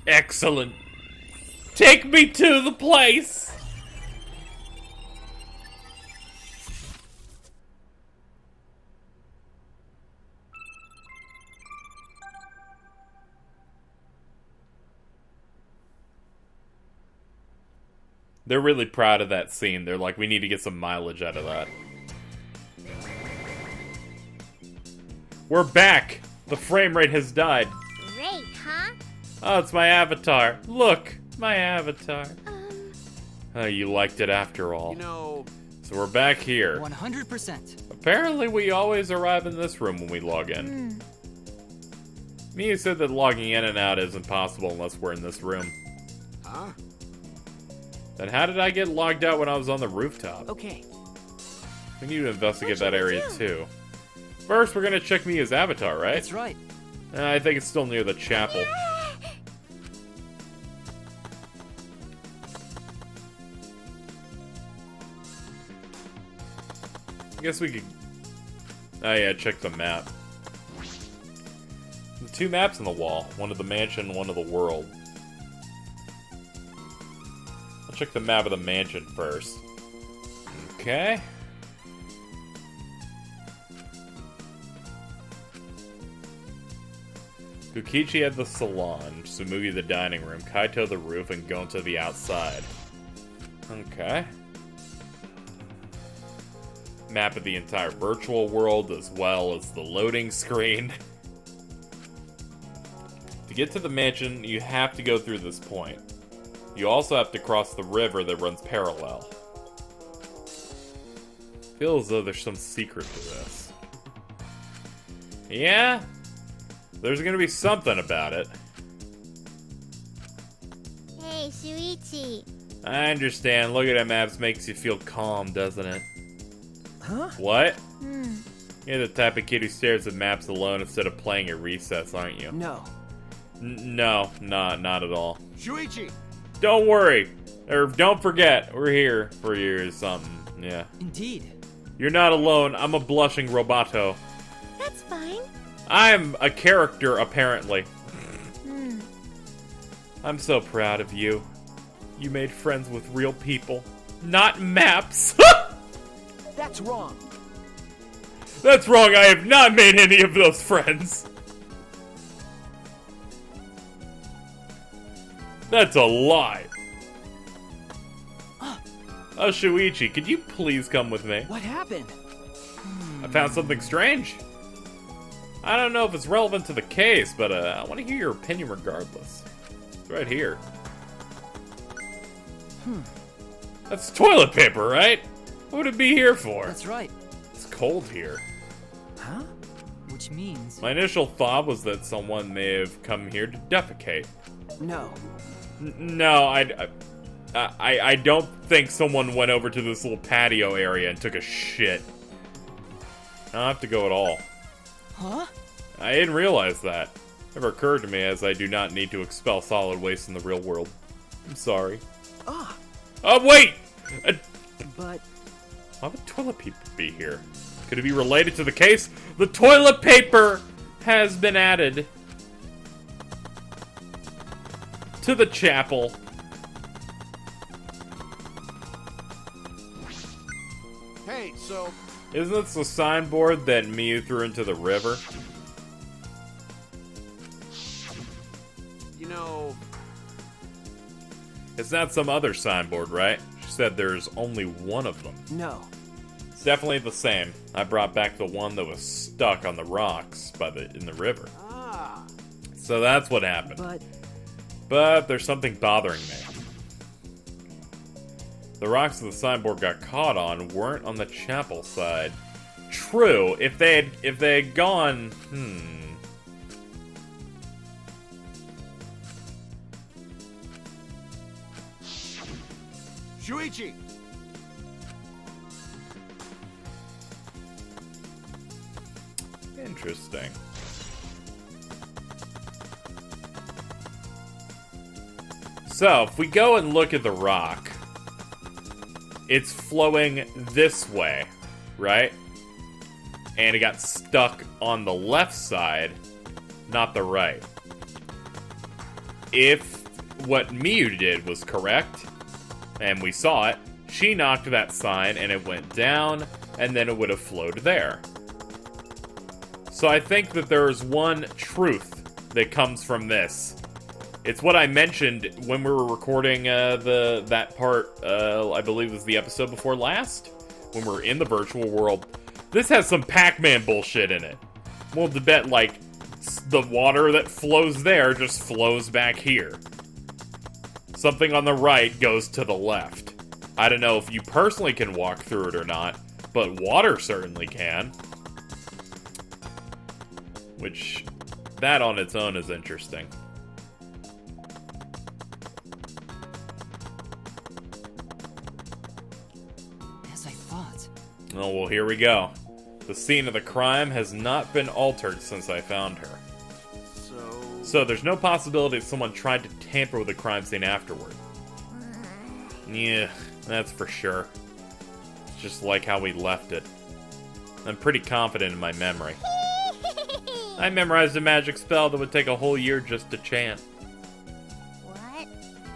Excellent. Take me to the place! They're really proud of that scene. They're like, we need to get some mileage out of that. We're back! The frame rate has died. Great, huh? Oh, it's my avatar. Look, my avatar. Oh, you liked it after all. You know... So we're back here. 100%. Apparently we always arrive in this room when we log in. Mia said that logging in and out isn't possible unless we're in this room. Huh? Then how did I get logged out when I was on the rooftop? Okay. We need to investigate that area too. First, we're gonna check Mia's avatar, right? That's right. I think it's still near the chapel. I guess we could... Oh yeah, check the map. The two maps on the wall. One of the mansion, one of the world. I'll check the map of the mansion first. Okay. Kokichi had the salon, Tsumugi the dining room, Kaito the roof, and Gonta the outside. Okay. Map of the entire virtual world, as well as the loading screen. To get to the mansion, you have to go through this point. You also have to cross the river that runs parallel. Feels as though there's some secret to this. Yeah? There's gonna be something about it. Hey, Shuichi. I understand. Looking at maps makes you feel calm, doesn't it? Huh? What? You're the type of kid who stares at maps alone instead of playing at recess, aren't you? No. No, not at all. Shuichi! Don't worry. Or don't forget, we're here for you or something. Yeah. Indeed. You're not alone. I'm a blushing roboto. That's fine. I'm a character, apparently. I'm so proud of you. You made friends with real people, not maps. That's wrong. That's wrong. I have not made any of those friends. That's a lie. Oh, Shuichi, could you please come with me? What happened? I found something strange. I don't know if it's relevant to the case, but I want to hear your opinion regardless. It's right here. That's toilet paper, right? What would it be here for? That's right. It's cold here. Huh? Which means... My initial thought was that someone may have come here to defecate. No. No, I don't think someone went over to this little patio area and took a shit. I don't have to go at all. Huh? I didn't realize that. Never occurred to me, as I do not need to expel solid waste in the real world. I'm sorry. Ah. Oh, wait! But... Why would toilet paper be here? Could it be related to the case? The toilet paper has been added to the chapel. Hey, so... Isn't this the signboard that Miyu threw into the river? You know... It's not some other signboard, right? She said there's only one of them. No. It's definitely the same. I brought back the one that was stuck on the rocks in the river. Ah. So that's what happened. But there's something bothering me. The rocks that the signboard got caught on weren't on the chapel side. True, if they had gone, Shuichi! Interesting. So, if we go and look at the rock, it's flowing this way, right? And it got stuck on the left side, not the right. If what Miyu did was correct, and we saw it. She knocked that sign, and it went down, and then it would have flowed there. So I think that there is one truth that comes from this. It's what I mentioned when we were recording that part, I believe was the episode before last, when we were in the virtual world. This has some Pac-Man bullshit in it. Well, to bet, like, the water that flows there just flows back here. Something on the right goes to the left. I don't know if you personally can walk through it or not, but water certainly can. Which, that on its own is interesting. As I thought. Oh, well, here we go. The scene of the crime has not been altered since I found her. So there's no possibility that someone tried to tamper with the crime scene afterward. Yeah, that's for sure. It's just like how we left it. I'm pretty confident in my memory. I memorized a magic spell that would take a whole year just to chant. What?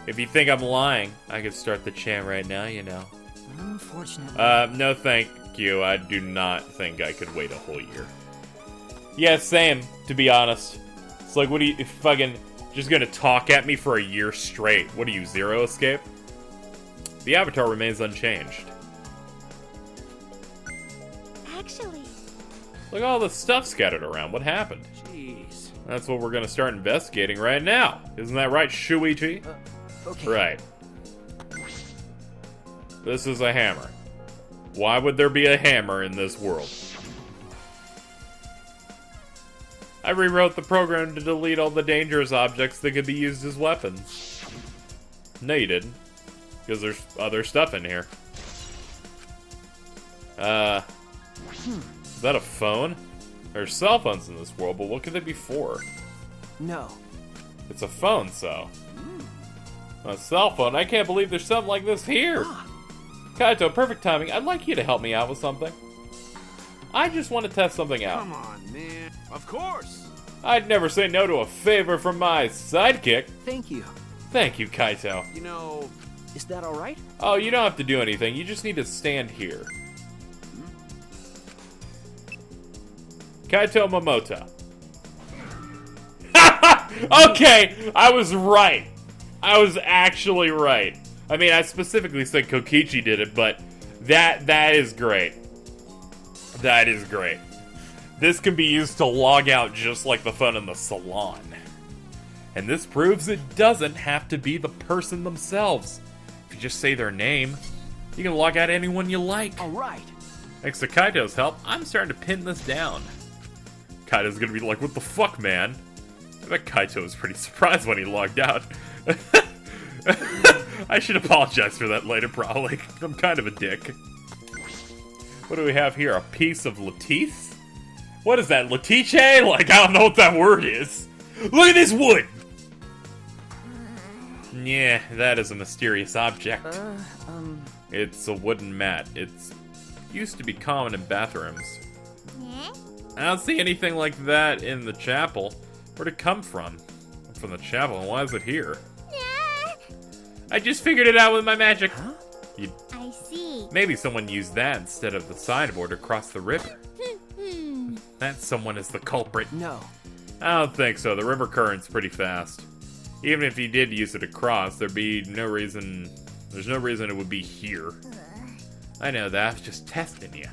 If you think I'm lying, I could start the chant right now, you know. Unfortunately. No thank you. I do not think I could wait a whole year. Yeah, same, to be honest. It's like, what are you fucking just gonna talk at me for a year straight? What are you, Zero Escape? The avatar remains unchanged. Actually, Look at all the stuff scattered around. What happened? Jeez. That's what we're gonna start investigating right now. Isn't that right, Shuichi? Okay. Right. This is a hammer. Why would there be a hammer in this world? I rewrote the program to delete all the dangerous objects that could be used as weapons. No, you didn't. Because there's other stuff in here. Is that a phone? There's cell phones in this world, but what could they be for? No. It's a phone, so. A cell phone? I can't believe there's something like this here. Kaito, perfect timing. I'd like you to help me out with something. I just want to test something out. Come on, man. Of course. I'd never say no to a favor from my sidekick. Thank you. Thank you, Kaito. You know, Is that all right? Oh, you don't have to do anything. You just need to stand here. Kaito Momota. Okay, I was right. I was actually right. I mean, I specifically said Kokichi did it, but that is great. That is great. This can be used to log out just like the phone in the salon. And this proves it doesn't have to be the person themselves. If you just say their name, you can log out anyone you like. All right. Thanks to Kaito's help, I'm starting to pin this down. Kaito's gonna be like, what the fuck, man? I bet Kaito was pretty surprised when he logged out. I should apologize for that later, probably. I'm kind of a dick. What do we have here? A piece of lattice? What is that, latice? Like, I don't know what that word is. Look at this wood! Yeah, that is a mysterious object. It's a wooden mat. It's used to be common in bathrooms. yeah? I don't see anything like that in the chapel. Where'd it come from? From the chapel, and why is it here? Yeah. I just figured it out with my magic. Huh? I see. Maybe someone used that instead of the signboard across the river. That someone is the culprit. No. I don't think so. The river current's pretty fast. Even if you did use it across, there'd be no reason... There's no reason it would be here. I know that. I was just testing you.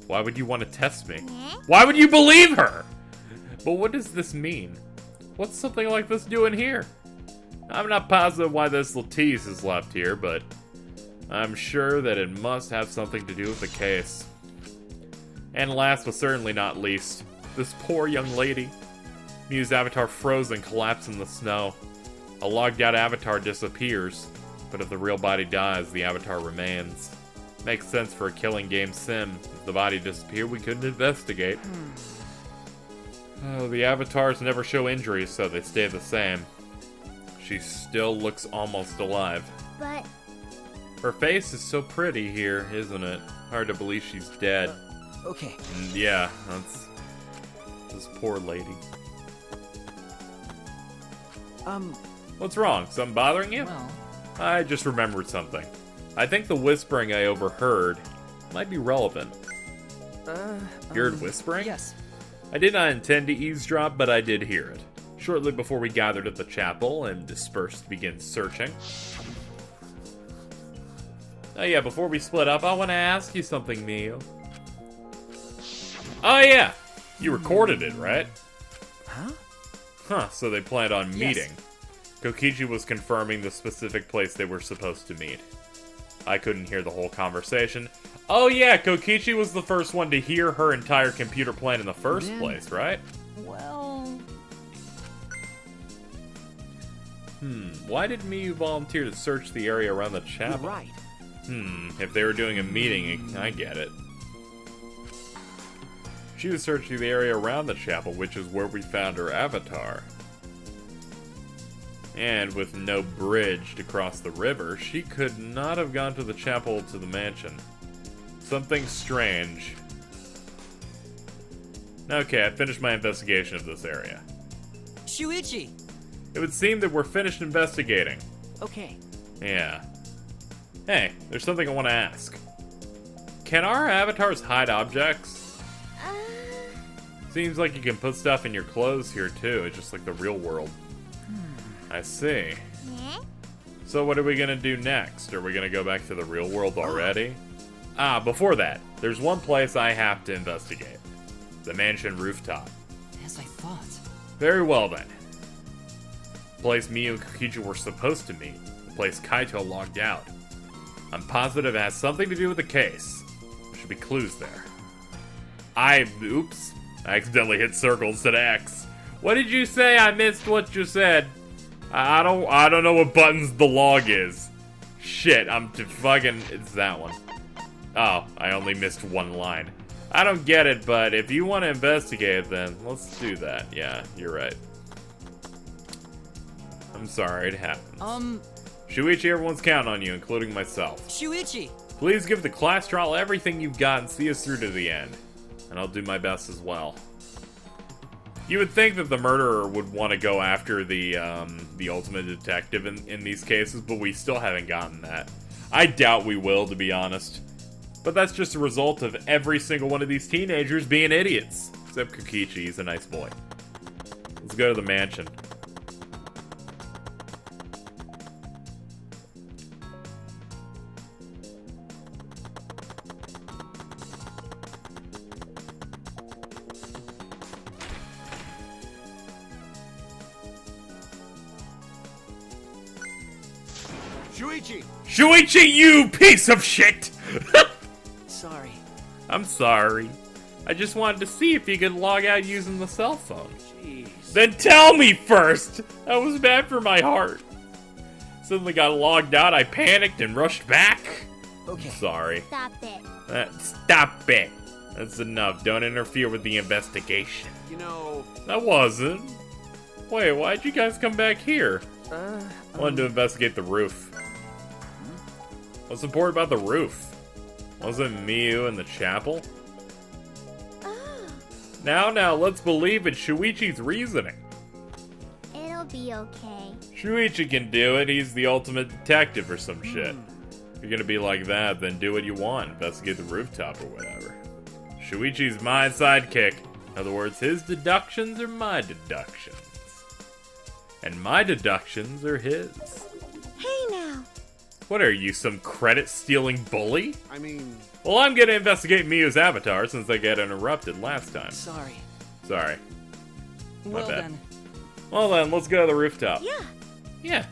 Why would you want to test me? Yeah? Why would you believe her? But what does this mean? What's something like this doing here? I'm not positive why this lattice is left here, but I'm sure that it must have something to do with the case. And last but certainly not least, this poor young lady. Mew's avatar froze and collapsed in the snow. A logged out avatar disappears, but if the real body dies, the avatar remains. Makes sense for a killing game sim. If the body disappeared, we couldn't investigate. Oh, the avatars never show injuries, so they stay the same. She still looks almost alive. But Her face is so pretty here, isn't it? Hard to believe she's dead. Okay. And yeah, that's this poor lady. What's wrong? Something bothering you? Well, I just remembered something. I think the whispering I overheard might be relevant. You heard whispering? yes. I did not intend to eavesdrop, but I did hear it. Shortly before we gathered at the chapel and dispersed to begin searching. Oh yeah, before we split up, I want to ask you something, Mio. Oh yeah, you recorded it, right? Huh? Huh, so they planned on Yes. meeting. Kokichi was confirming the specific place they were supposed to meet. I couldn't hear the whole conversation. Oh yeah, Kokichi was the first one to hear her entire computer plan in the first Then- place, right? Well, Why did Miyu volunteer to search the area around the you're chapel? right. If they were doing a meeting, I get it. She was searching the area around the chapel, which is where we found her avatar. And with no bridge to cross the river, she could not have gone to the chapel to the mansion. Something strange. Okay, I finished my investigation of this area. Shuichi! It would seem that we're finished investigating. Okay. Yeah. Hey, there's something I want to ask. Can our avatars hide objects? Seems like you can put stuff in your clothes here too. It's just like the real world. I see. Yeah? So what are we gonna do next? Are we gonna go back to the real world already? Ah, before that, there's one place I have to investigate. The mansion rooftop. As I thought. Very well then. The place Miyu and Kokichi were supposed to meet. The place Kaito logged out. I'm positive it has something to do with the case. There should be clues there. Oops. I accidentally hit circle instead of X. What did you say? I missed what you said. I don't know what buttons the log is. Shit, it's that one. Oh, I only missed one line. I don't get it, but if you want to investigate, then let's do that. Yeah, you're right. I'm sorry, it happens. Shuichi, everyone's counting on you, including myself. Shuichi! Please give the class trial everything you've got and see us through to the end. And I'll do my best as well. You would think that the murderer would want to go after the ultimate detective in these cases, but we still haven't gotten that. I doubt we will, to be honest. But that's just a result of every single one of these teenagers being idiots. Except Kokichi, he's a nice boy. Let's go to the mansion. Shuichi! Shuichi, you piece of shit! Sorry. I'm sorry. I just wanted to see if you could log out using the cell phone. Jeez. Then tell me first! That was bad for my heart. Suddenly got logged out, I panicked and rushed back. Okay. Sorry. Stop it. Stop it! That's enough. Don't interfere with the investigation. You know, That wasn't. Wait, why'd you guys come back here? I wanted to investigate the roof. What's important about the roof? Wasn't Miyu in the chapel? Oh, Now, let's believe in Shuichi's reasoning. it'll be okay. Shuichi can do it, he's the ultimate detective or some shit. If you're gonna be like that, then do what you want. Investigate the rooftop or whatever. Shuichi's my sidekick. In other words, his deductions are my deductions. And my deductions are his. Hey now. What are you, some credit-stealing bully? I mean, Well, I'm gonna investigate Miyu's avatar since I got interrupted last time. Sorry. Sorry. Well bad. then. Well then, let's go to the rooftop. Yeah. Yeah.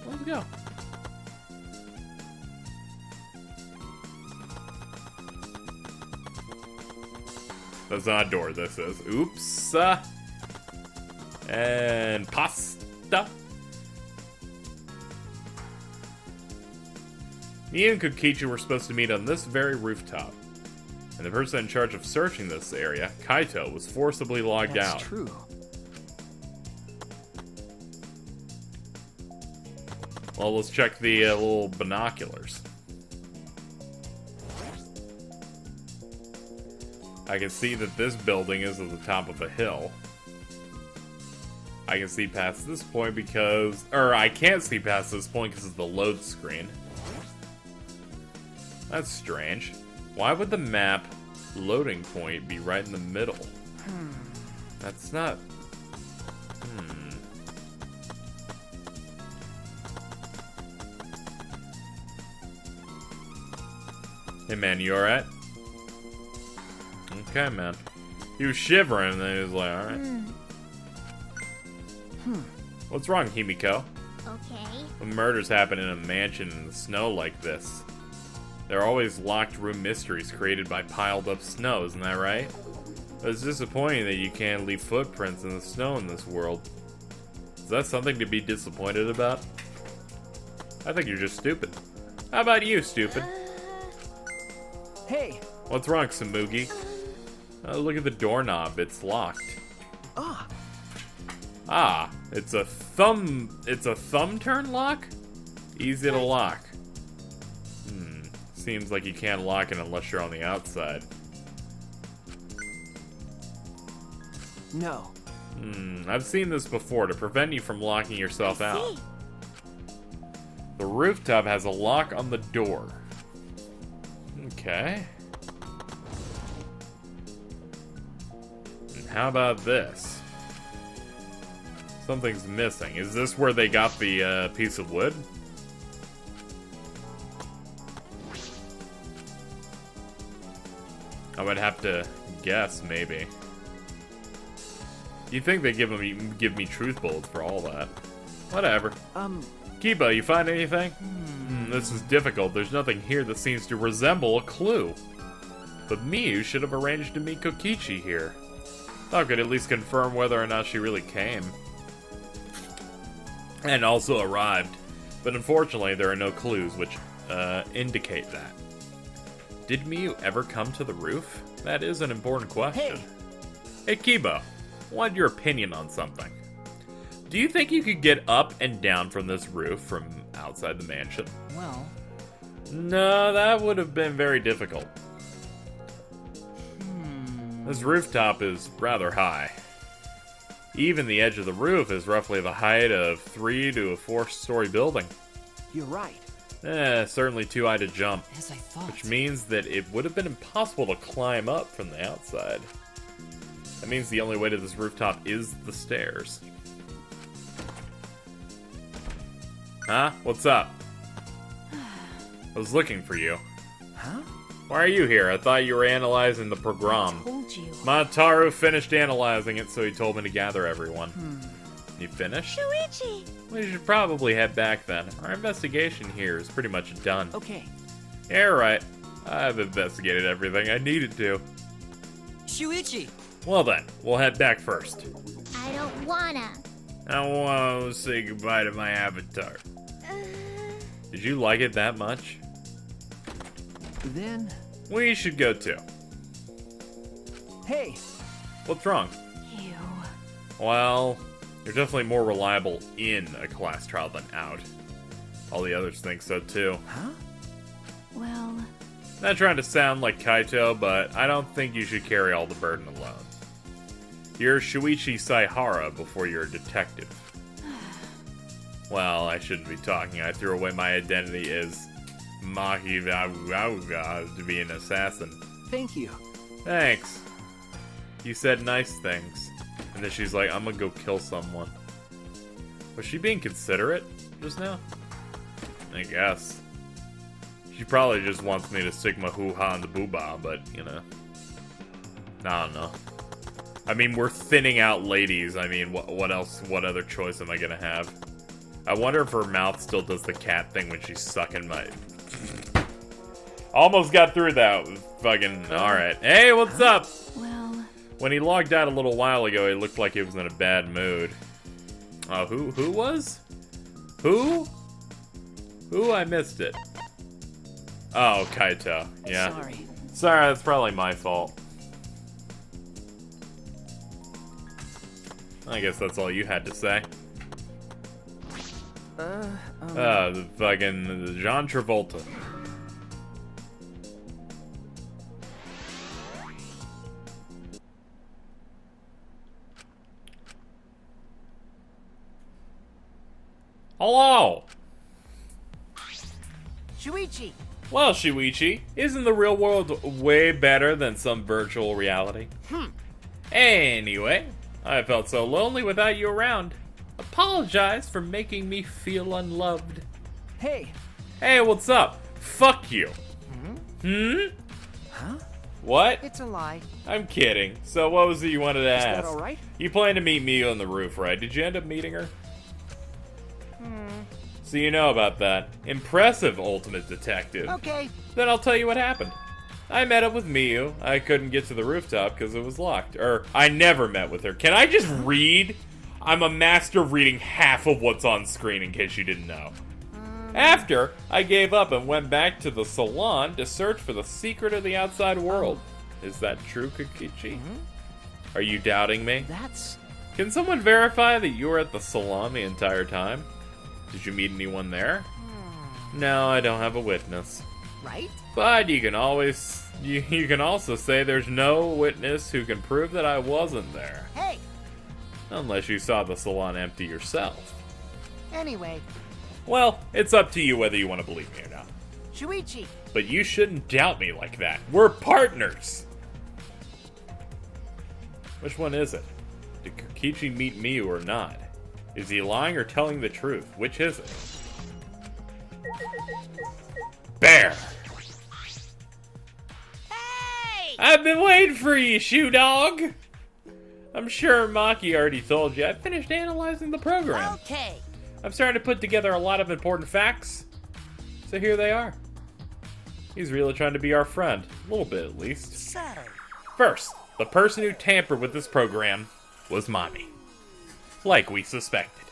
Let's go. That's not a door, this is. Oops. And pasta. Me and Kokichi were supposed to meet on this very rooftop. And the person in charge of searching this area, Kaito, was forcibly logged That's out. true. Well, let's check the little binoculars. I can see that this building is at the top of a hill. I can see past this point because... Or, I can't see past this point because of the load screen. That's strange. Why would the map loading point be right in the middle? That's not... Hey man, you alright? Okay, man. He was shivering and then he was like, alright. What's wrong, Himiko? Okay. When murders happen in a mansion in the snow like this, there are always locked room mysteries created by piled up snow, isn't that right? But it's disappointing that you can't leave footprints in the snow in this world. Is that something to be disappointed about? I think you're just stupid. How about you, stupid? Hey! What's wrong, Samugi? Look at the doorknob, it's locked. Ah! Ah, it's a thumb turn lock? Easy to lock. Seems like you can't lock it unless you're on the outside. No. I've seen this before to prevent you from locking yourself out. The rooftop has a lock on the door. Okay. And how about this? Something's missing. Is this where they got the piece of wood? I would have to guess, maybe. You'd think they'd give me truth bullets for all that. Whatever. Kiba, you find anything? This is difficult. There's nothing here that seems to resemble a clue. But Miyu should have arranged to meet Kokichi here. Thought could at least confirm whether or not she really came. And also arrived. But unfortunately, there are no clues which indicate that. Did Miyu ever come to the roof? That is an important question. Hey Kiba, what's your opinion on something? Do you think you could get up and down from this roof from outside the mansion? Well... No, that would have been very difficult. This rooftop is rather high. Even the edge of the roof is roughly the height of 3 to a 4-story building. You're right. Certainly too high to jump. As I thought. Which means that it would have been impossible to climb up from the outside. That means the only way to this rooftop is the stairs. Huh? What's up? I was looking for you. Huh? Why are you here? I thought you were analyzing the program. I told you. Mataru finished analyzing it, so he told me to gather everyone. You finished? Shuichi! We should probably head back then. Our investigation here is pretty much done. Okay. Yeah, right. I've investigated everything I needed to. Shuichi! Well then, we'll head back first. I don't wanna. I want to say goodbye to my avatar. Did you like it that much? Then... We should go too. Hey! What's wrong? Ew. Well, you're definitely more reliable in a class trial than out. All the others think so too. Huh? Well... Not trying to sound like Kaito, but I don't think you should carry all the burden alone. You're Shuichi Saihara before you're a detective. Well, I shouldn't be talking. I threw away my identity as Mahivauga to be an assassin. Thank you. Thanks. You said nice things. And then she's like, I'm gonna go kill someone. Was she being considerate just now? I guess. She probably just wants me to stick my hoo-ha in the booba, but, you know. I don't know. I mean, we're thinning out ladies. I mean, what else? What other choice am I gonna have? I wonder if her mouth still does the cat thing when she's sucking my... Almost got through that. Fucking... Alright. Hey, what's up? Well... When he logged out a little while ago, he looked like he was in a bad mood. Who was? Who? Who? I missed it. Oh, Kaito. Yeah. Sorry. Sorry, that's probably my fault. I guess that's all you had to say. The fucking John Travolta. Hello! Shuichi! Well, Shuichi, isn't the real world way better than some virtual reality? Anyway, I felt so lonely without you around. Apologize for making me feel unloved. Hey. Hey, what's up? Fuck you. Huh? What? It's a lie. I'm kidding. So what was it you wanted to Is ask? that alright? You planned to meet Miyu on the roof, right? Did you end up meeting her? So you know about that. Impressive, Ultimate Detective. Okay. Then I'll tell you what happened. I met up with Miyu. I couldn't get to the rooftop because it was locked. Or, I never met with her. Can I just read? I'm a master of reading half of what's on screen in case you didn't know. After, I gave up and went back to the salon to search for the secret of the outside world. Is that true, Kokichi? Are you doubting me? That's... Can someone verify that you were at the salon the entire time? Did you meet anyone there? No, I don't have a witness. Right? But you can always... You can also say there's no witness who can prove that I wasn't there. Hey! Unless you saw the salon empty yourself. Anyway, Well, it's up to you whether you want to believe me or not. Shuichi! But you shouldn't doubt me like that. We're partners! Which one is it? Did Kokichi meet Miyu or not? Is he lying or telling the truth? Which is it? Bear! Hey! I've been waiting for you, shoe dog! I'm sure Maki already told you. I finished analyzing the program. Okay. I'm starting to put together a lot of important facts. So here they are. He's really trying to be our friend. A little bit, at least. So, First, the person who tampered with this program was Mommy. Like we suspected.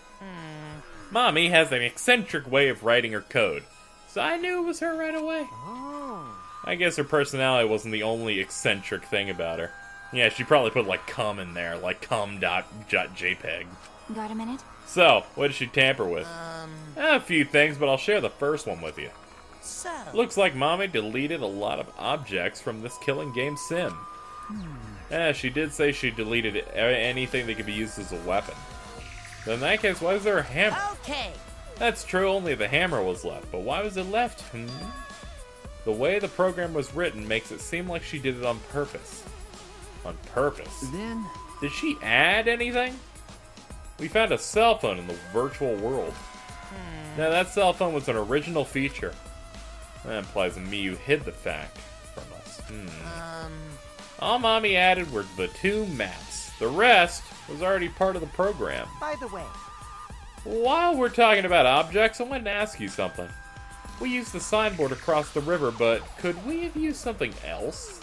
Mommy has an eccentric way of writing her code, so I knew it was her right away. I guess her personality wasn't the only eccentric thing about her. Yeah, she probably put like cum in there, like cum.jpg. Got a minute? So, what did she tamper with? A few things, but I'll share the first one with you. so. Looks like Mommy deleted a lot of objects from this killing game sim. She did say she deleted anything that could be used as a weapon. Then in that case, why is there a hammer? Okay. That's true, only the hammer was left, but why was it left? The way the program was written makes it seem like she did it on purpose. On purpose? Then... Did she add anything? We found a cell phone in the virtual world. Now that cell phone was an original feature. That implies that Miyu hid the fact from us. All Mommy added were the 2 maps. The rest was already part of the program. By the way, While we're talking about objects, I wanted to ask you something. We used the signboard across the river, but could we have used something else?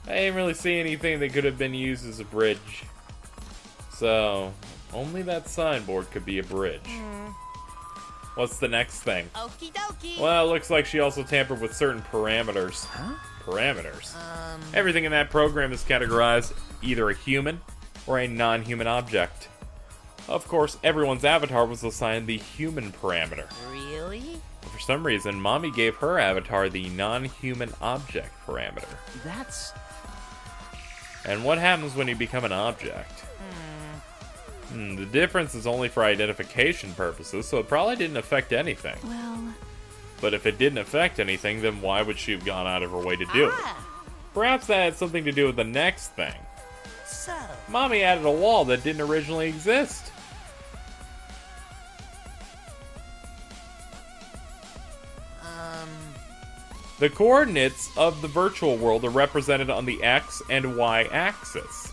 I didn't really see anything that could have been used as a bridge. So, only that signboard could be a bridge. What's the next thing? Okie dokie. Well, it looks like she also tampered with certain parameters. Huh? Parameters? Everything in that program is categorized either a human or a non-human object. Of course, everyone's avatar was assigned the human parameter. Really? For some reason, Mommy gave her avatar the non-human object parameter. That's... And what happens when you become an object? The difference is only for identification purposes, so it probably didn't affect anything. Well, But if it didn't affect anything, then why would she have gone out of her way to do it? Perhaps that had something to do with the next thing. so. Mommy added a wall that didn't originally exist. The coordinates of the virtual world are represented on the X and Y axis.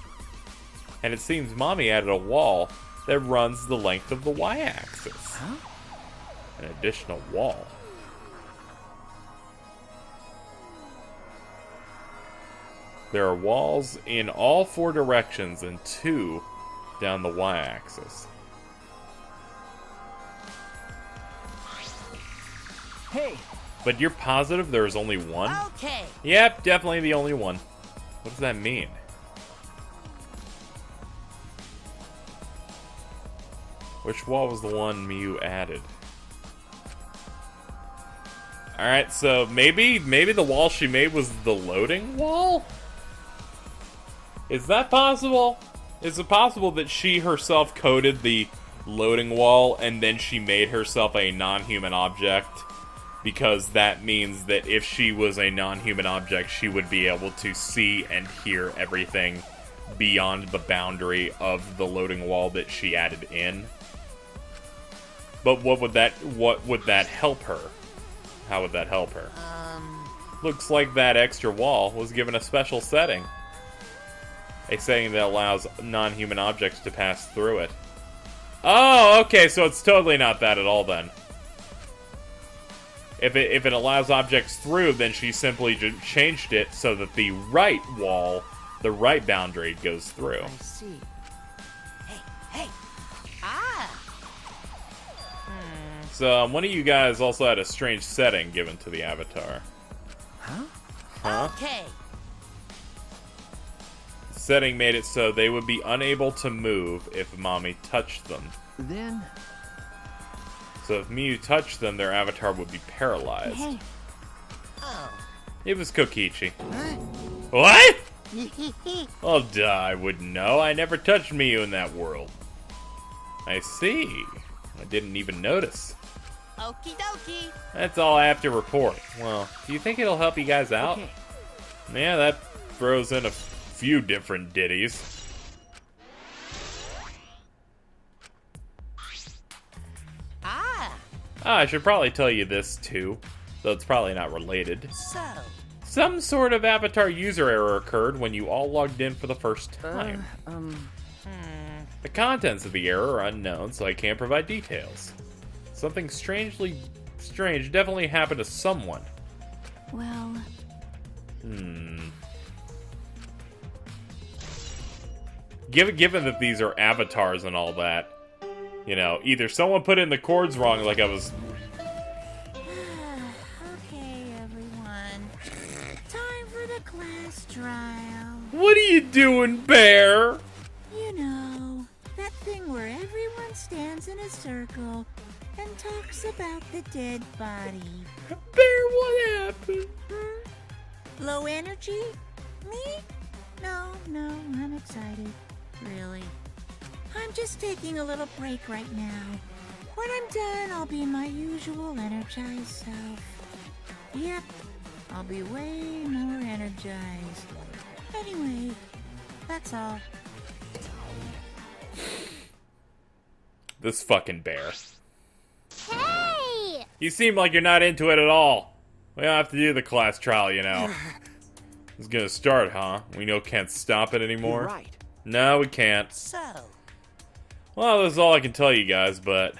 And it seems Mommy added a wall that runs the length of the Y axis. Huh? An additional wall. There are walls in all 4 directions and 2 down the Y axis. Hey! But you're positive there's only one? okay. Yep, definitely the only one. What does that mean? Which wall was the one Miyu added? Alright, so maybe the wall she made was the loading wall? Is that possible? Is it possible that she herself coded the loading wall, and then she made herself a non-human object, because that means that if she was a non-human object, she would be able to see and hear everything beyond the boundary of the loading wall that she added in. But what would that help her? How would that help her? Looks like that extra wall was given a special setting. A setting that allows non-human objects to pass through it. Oh, okay, so it's totally not that at all then. If it allows objects through, then she simply just changed it so that the right wall, the right boundary, goes through. I see. Hey! Ah. So, one of you guys also had a strange setting given to the avatar. Huh? Okay. The setting made it so they would be unable to move if Mommy touched them. Then... So if Miyu touched them, their avatar would be paralyzed. Hey. Oh. It was Kokichi. Huh? What? Oh, duh, I wouldn't know. I never touched Miyu in that world. I see. I didn't even notice. Okie dokie. That's all I have to report. Well, do you think it'll help you guys out? Okay. Yeah, that throws in a few different ditties. Ah. I should probably tell you this too, though it's probably not related. So, Some sort of avatar user error occurred when you all logged in for the first time. The contents of the error are unknown, so I can't provide details. Something strange definitely happened to someone. Well. Given that these are avatars and all that, you know, either someone put in the chords wrong, like I was... Okay, everyone. Time for the class trial. What are you doing, Bear? You know, that thing where everyone stands in a circle and talks about the dead body. Bear, what happened? Low energy? Me? No, I'm excited. Really. I'm just taking a little break right now. When I'm done, I'll be my usual energized self. Yep, I'll be way more energized. Anyway, that's all. This fucking Bear. Hey! You seem like you're not into it at all. We don't have to do the class trial, you know. It's gonna start, huh? We can't stop it anymore? You're right. No, we can't. so. Well, that's all I can tell you guys, but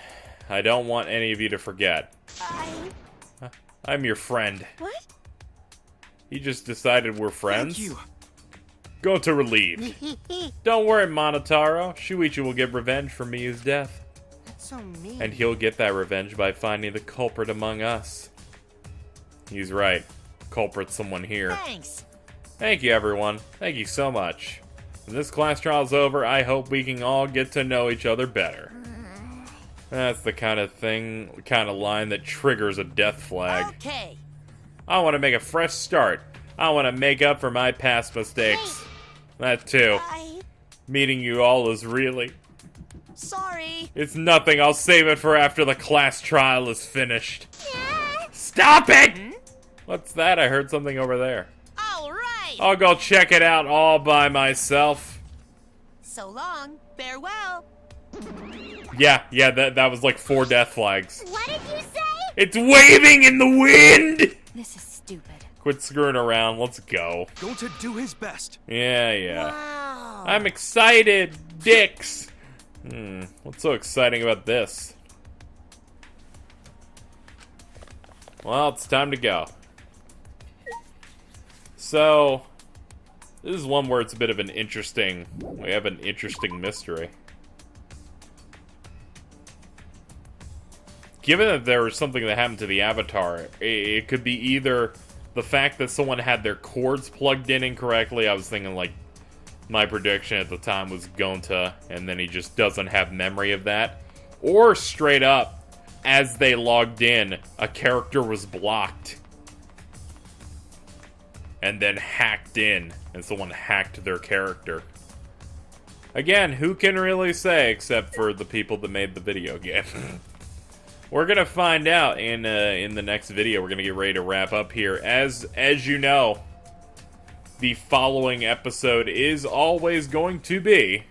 I don't want any of you to forget. I'm your friend. What? You just decided we're friends? Thank you. Go to relieve. Don't worry, Monotaro. Shuichi will get revenge for Miyu's death. That's so mean. And he'll get that revenge by finding the culprit among us. He's right. Culprit's someone here. Thanks. Thank you, everyone. Thank you so much. When this class trial's over, I hope we can all get to know each other better. That's the kind of line that triggers a death flag. Okay. I want to make a fresh start. I want to make up for my past mistakes. That too. Meeting you all is really... Sorry. It's nothing. I'll save it for after the class trial is finished. Stop it! What's that? I heard something over there. All right. I'll go check it out all by myself. So long. Farewell. Yeah, that was like 4 death flags. What did you say? It's waving in the wind! This is stupid. Quit screwing around, let's go. Going to do his best. Yeah. Wow. I'm excited, dicks! What's so exciting about this? Well, it's time to go. So, this is one where it's a bit of an interesting... We have an interesting mystery. Given that there was something that happened to the avatar, it could be either the fact that someone had their cords plugged in incorrectly. I was thinking, like, my prediction at the time was Gonta, and then he just doesn't have memory of that. Or straight up, as they logged in, a character was blocked. And then hacked in, and someone hacked their character. Again, who can really say except for the people that made the video game? We're gonna find out in the next video. We're gonna get ready to wrap up here. As you know, the following episode is always going to be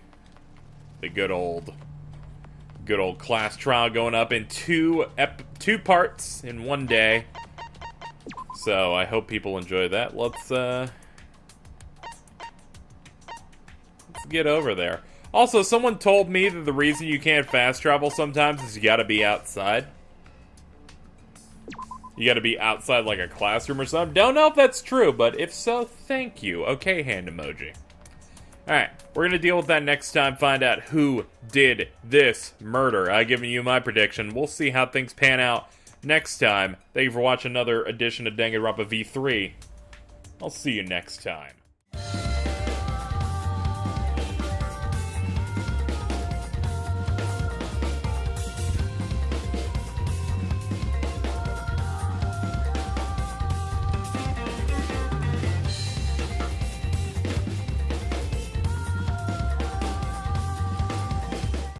the good old class trial going up in two parts in one day. So I hope people enjoy that. Let's get over there. Also, someone told me that the reason you can't fast travel sometimes is you gotta be outside. You gotta be outside like a classroom or something. Don't know if that's true, but if so, thank you. Okay, hand emoji. Alright, we're gonna deal with that next time, find out who did this murder. I've given you my prediction. We'll see how things pan out next time. Thank you for watching another edition of Danganronpa V3. I'll see you next time.